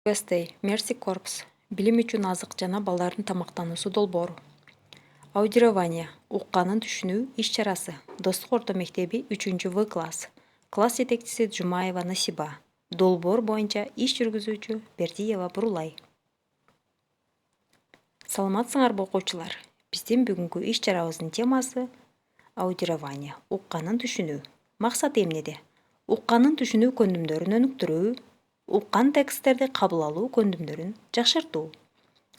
Гастей, Мерси Корпс. Билим үчүн азык жана балдардын тамактануусу долбоору. Аудирование. Укканын түшүнүү иш-чарасы. Достук орто мектеби 3-В класс. Класс жетекчиси Жумаева Насиба. Долбоор боюнча иш жүргүзүүчү Бердиева Бурулай. Саламатсыңарбы окуучулар? Биздин бүгүнкү иш-чарабыздын темасы аудирование. Укканын түшүнүү. Максат эмнеде? Укканын түшүнүү көндүмдөрүн өнүктүрүү, уккан тексттерди кабыл алуу көндүмдөрүн жакшыртуу.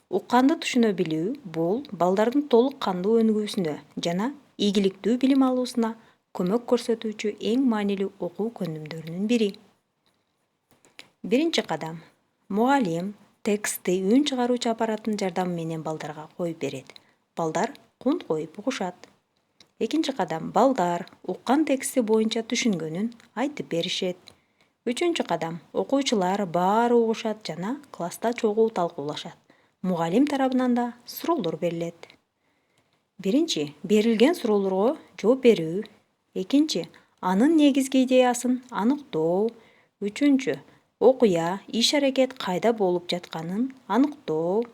Укканды түшүнө билүү бул балдардын толук кандуу өнүгүүсүнө жана ийгиликтүү билим алуусуна көмөк көрсөтүүчү эң маанилүү окуу көндүмдөрүнүн бири. Биринчи кадам. Мугалим текстти үн чыгаруучу аппараттын жардамы менен балдарга коюп берет. Балдар кунт коюп угушат. Экинчи кадам. Балдар уккан тексти боюнча түшүнгөнүн айтып беришет. Үчүнчү кадам. Окуучулар баары угушат жана класста чогуу талкуулашат. Мугалим тарабынан да суроолор берилет. Биринчи. Берилген суроолорго жооп берүү. Экинчи. Анын негизги идеясын аныктоо. Үчүнчү. Окуя, иш-аракет кайда болуп жатканын аныктоо.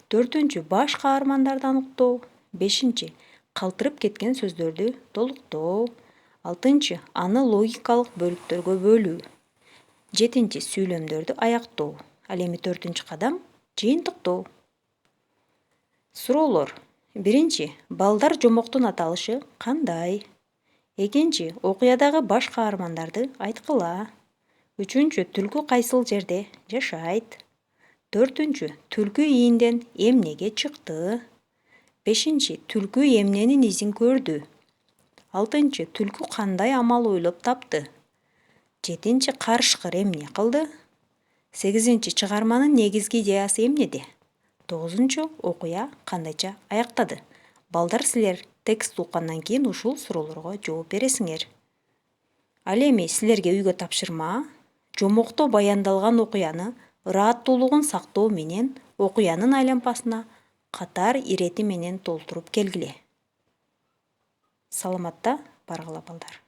Төртүнчү. Баш каармандарды аныктоо. Бешинчи. Калтырып кеткен сөздөрдү толуктоо. Алтынчы. Аны логикалык бөлүктөргө бөлүү. Жетинчи. Сүйлөмдөрдү аяктоо. Ал эми төртүнчү кадам жыйынтыктоо. Суроолор. Биринчи. Балдар жомоктун аталышы кандай? Экинчи. Окуядагы баш каармандарды айткыла. Үчүнчү. Түлкү кайсыл жерде жашайт? Төртүнчү. Түлкү ийинден эмнеге чыкты? Бешинчи. Түлкү эмненин изин көрдү? Алтынчы. Түлкү кандай амал ойлоп тапты? Жетинчи. Карышкыр эмне кылды? Сегизинчи. Чыгарманын негизги идеясы эмнеде? Тогузунчу. Окуя кандайча аяктады? Балдар, силер текст уккандан кийин ушул суроолорго жооп бересиңер. Ал эми силерге үйгө тапшырма. Жомокто баяндалган окуяны ырааттуулугун сактоо менен окуянын айлампасына катар ирети менен толтуруп келгиле. Саламатта баргыла балдар.